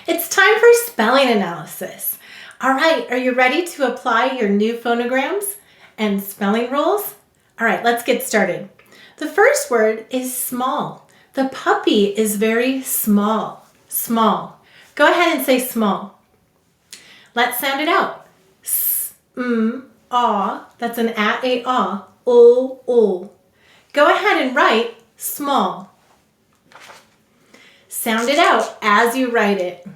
It's time for spelling analysis. All right, are you ready to apply your new phonograms and spelling rules? All right, let's get started. The first word is small. The puppy is very small. Small. Go ahead and say small. Let's sound it out. S, ah. That's an a, ah. O. Go ahead and write small. Sound it out as you write it.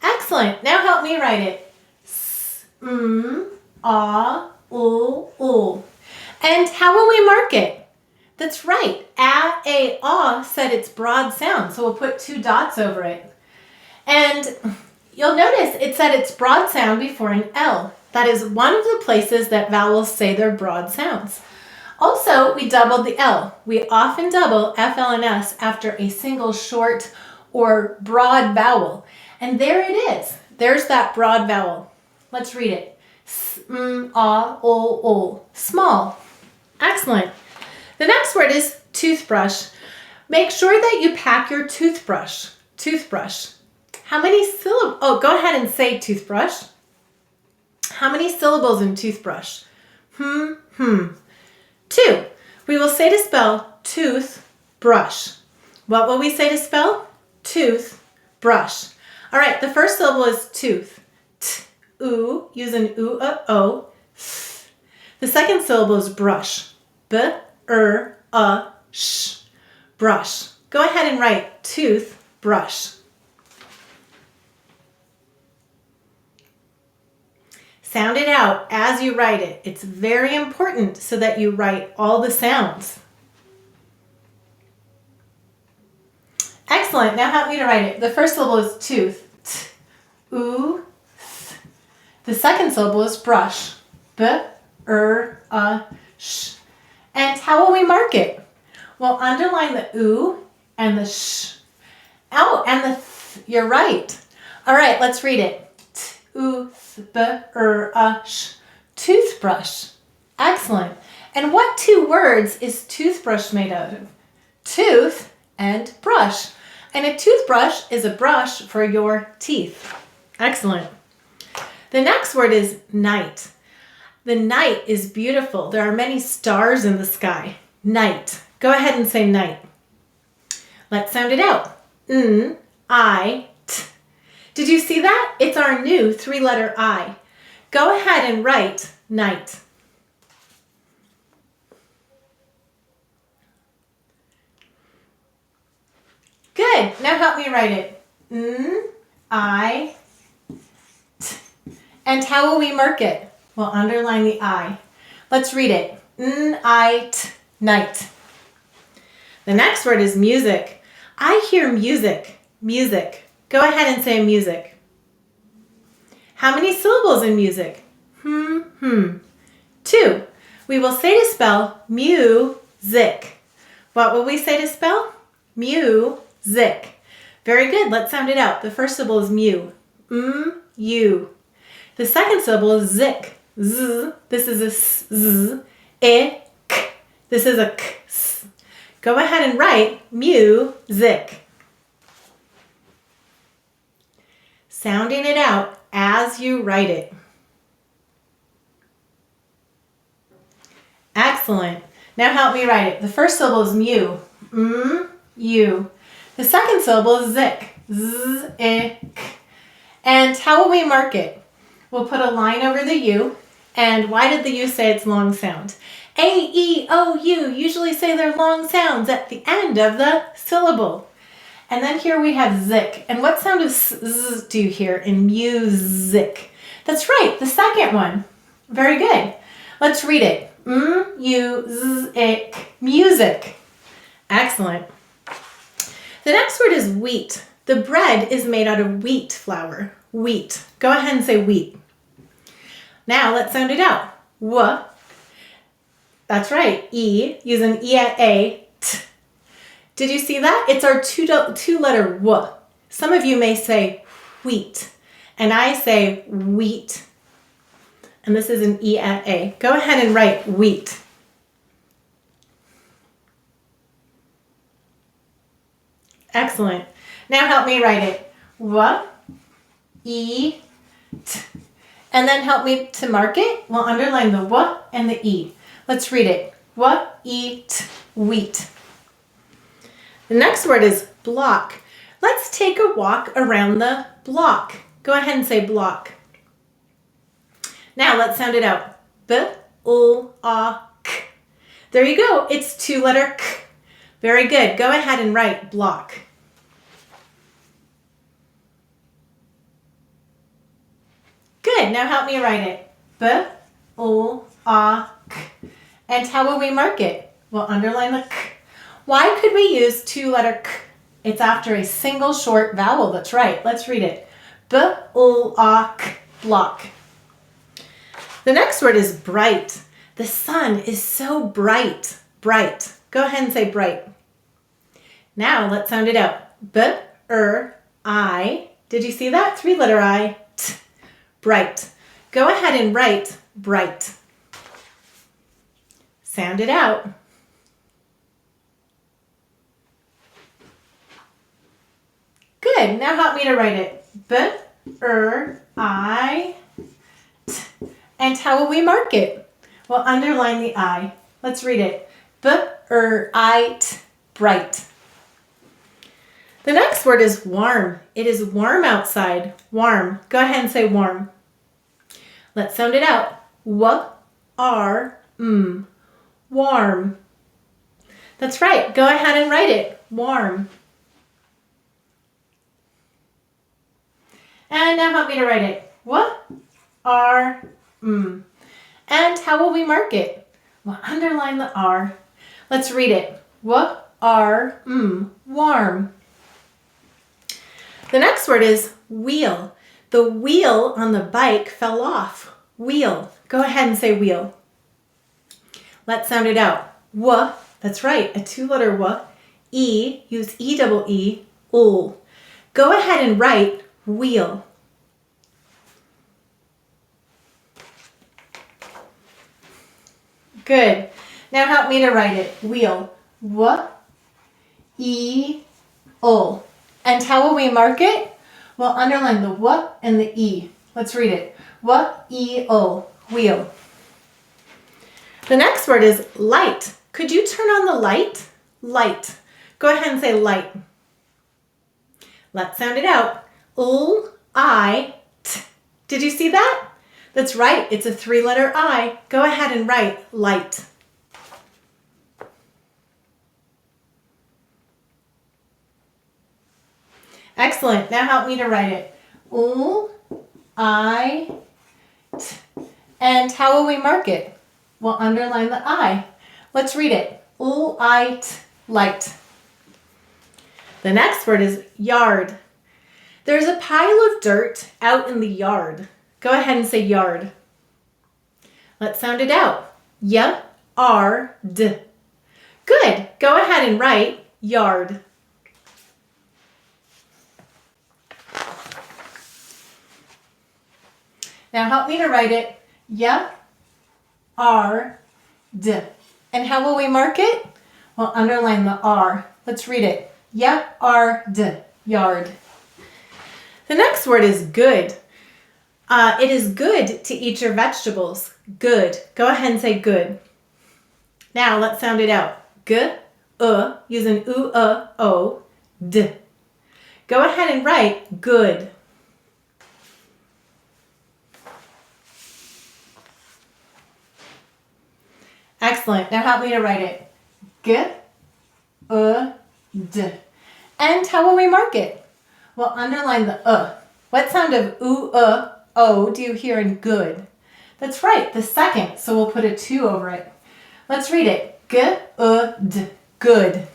Excellent. Now help me write it. S, ah, o. And how will we mark it? That's right. A, ah said its broad sound, so we'll put 2 dots over it. And you'll notice it said its broad sound before an L. That is one of the places that vowels say their broad sounds. Also, we doubled the L. We often double FL and S after a single short or broad vowel. And there it is. There's that broad vowel. Let's read it. S, ah, o. Small. Excellent. The next word is toothbrush. Make sure that you pack your toothbrush. Toothbrush. How many syllables? Oh, go ahead and say toothbrush. How many syllables in toothbrush? 2. We will say to spell toothbrush. What will we say to spell? Toothbrush. All right, the first syllable is tooth. T, oo, use an U8A. The second syllable is brush. B, sh. Brush. Go ahead and write toothbrush. Sound it out as you write it. It's very important so that you write all the sounds. Excellent. Now help me to write it. The first syllable is tooth. T, oo, th. The second syllable is brush. B, sh. And how will we mark it? We'll underline the oo and the sh. Oh, and the th. You're right. All right, let's read it. T, oo, th, sh. Toothbrush. Excellent. And what 2 words is toothbrush made out of? Tooth and brush. And a toothbrush is a brush for your teeth. Excellent. The next word is night. The night is beautiful. There are many stars in the sky. Night. Go ahead and say night. Let's sound it out. I, t. Did you see that? It's our new 3-letter I. Go ahead and write night. Good. Now help me write it. I, t. And how will we mark it? We'll underline the I. Let's read it. I, t, night. The next word is music. I hear music. Music. Go ahead and say music. How many syllables in music? 2. We will say to spell music. What will we say to spell? Music. Very good. Let's sound it out. The first syllable is mu. You. The second syllable is zik. Z. This is a s. Z. E. K. This is a k. S. Go ahead and write music. Sounding it out as you write it. Excellent. Now help me write it. The first syllable is mu. You. The second syllable is zik. Z. E. K. And how will we mark it? We'll put a line over the U. And why did the U say its long sound? A, E, O, U usually say their long sounds at the end of the syllable. And then here we have zik. And what sound does z do you hear in music? That's right, the second one. Very good. Let's read it. Music. Music. Excellent. The next word is wheat. The bread is made out of wheat flour. Wheat. Go ahead and say wheat. Now let's sound it out. W. That's right. E. Use an U8A. T. Did you see that? It's our 2-letter W. Some of you may say wheat. And I say wheat. And this is an U8A. Go ahead and write wheat. Excellent. Now help me write it. W, E, T. And then help me to mark it. We'll underline the W and the E. Let's read it. W, E, T, wheat. The next word is block. Let's take a walk around the block. Go ahead and say block. Now let's sound it out. B, O, A, K. There you go. It's 2-letter K. Very good. Go ahead and write block. Good. Now help me write it. B, O, A, K. And how will we mark it? We'll underline the K. Why could we use 2-letter K? It's after a single short vowel. That's right. Let's read it. B, O, A, K. Block. The next word is bright. The sun is so bright. Bright. Go ahead and say bright. Now let's sound it out. B, I. Did you see that? 3-letter I. T. Bright. Go ahead and write bright. Sound it out. Good. Now help me to write it. B, I, T. And how will we mark it? We'll underline the I. Let's read it. B, I, T. Bright. The next word is warm. It is warm outside. Warm. Go ahead and say warm. Let's sound it out. W-R-M. Warm. That's right. Go ahead and write it. Warm. And now help me to write it. W-R-M. And how will we mark it? We'll underline the R. Let's read it. W-R-M. Warm. The next word is wheel. The wheel on the bike fell off. Wheel. Go ahead and say wheel. Let's sound it out. W. That's right. A 2-letter W. E. Use E-double-E. O. Go ahead and write wheel. Good. Now help me to write it. Wheel. W-E-O. And how will we mark it? We'll underline the W and the E. Let's read it. W-E-O. Wheel. The next word is light. Could you turn on the light? Light. Go ahead and say light. Let's sound it out. L-I-T. Did you see that? That's right. It's a 3-letter I. Go ahead and write light. Excellent. Now help me to write it. L-I-T. And how will we mark it? We'll underline the I. Let's read it. L-I-T. Light. The next word is yard. There's a pile of dirt out in the yard. Go ahead and say yard. Let's sound it out. Y-R-D. Good. Go ahead and write yard. Now help me to write it. Y-R-D. And how will we mark it? We'll underline the R. Let's read it. Y-R-D. Yard. The next word is good. It is good to eat your vegetables. Good. Go ahead and say good. Now let's sound it out. G-U, using U-A-O, D. Go ahead and write good. Excellent. Now help me to write it. G-U-D. And how will we mark it? We'll underline the What sound of U-A-O do you hear in good? That's right, the second, so we'll put a 2 over it. Let's read it. G-U-D. Good.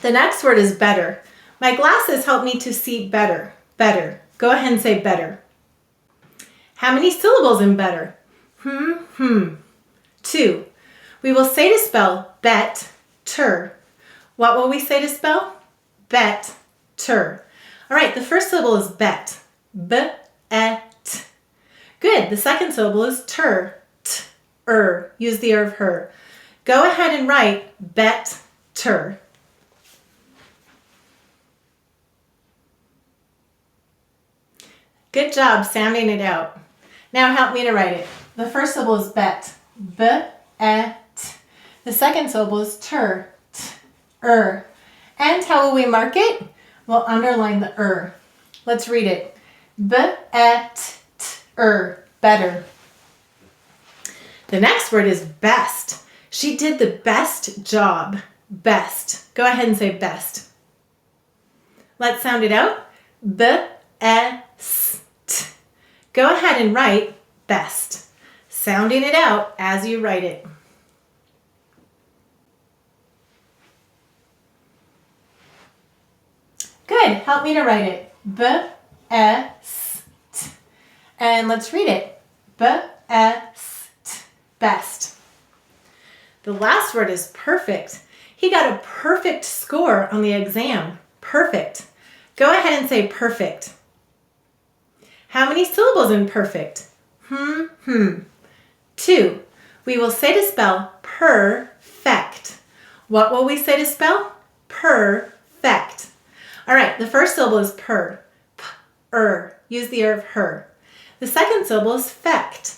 The next word is better. My glasses help me to see better. Better. Go ahead and say better. How many syllables in better? 2. We will say to spell bet-ter. What will we say to spell? Bet-ter. All right, the first syllable is bet. B-et. Good. The second syllable is ter. T-er. Use the of her. Go ahead and write bet-ter. Good job sounding it out. Now help me to write it. The first syllable is bet. B-e-t. The second syllable is ter. T-er. And how will we mark it? We'll underline the er. Let's read it. B-e-t-er. Better. The next word is best. She did the best job. Best. Go ahead and say best. Let's sound it out. B-e-s-t. Go ahead and write best. Sounding it out as you write it. Good. Help me to write it. B-e-s-t. And let's read it. B-e-s-t. Best. The last word is perfect. He got a perfect score on the exam. Perfect. Go ahead and say perfect. How many syllables in perfect? 2. We will say to spell perfect. What will we say to spell? Perfect. All right, the first syllable is per. P-er. Use the er of her. The second syllable is fect.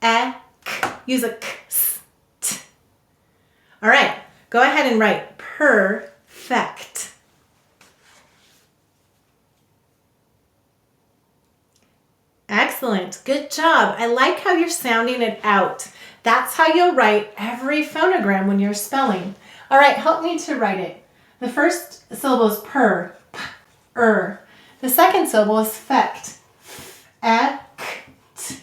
F-e-k. Use a k. S-t. All right, go ahead and write perfect. Excellent. Good job. I like how you're sounding it out. That's how you'll write every phonogram when you're spelling. All right, help me to write it. The first syllable is per. P-er. The second syllable is fect. F-e-k-t.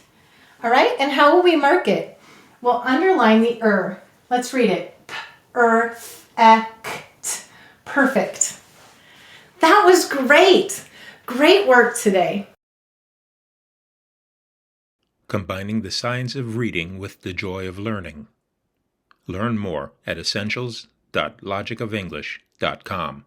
All right, and how will we mark it? We'll underline the er. Let's read it. P-er-f-e-k-t. Perfect. That was great. Great work today. Combining the science of reading with the joy of learning. Learn more at essentials.logicoфenglish.com.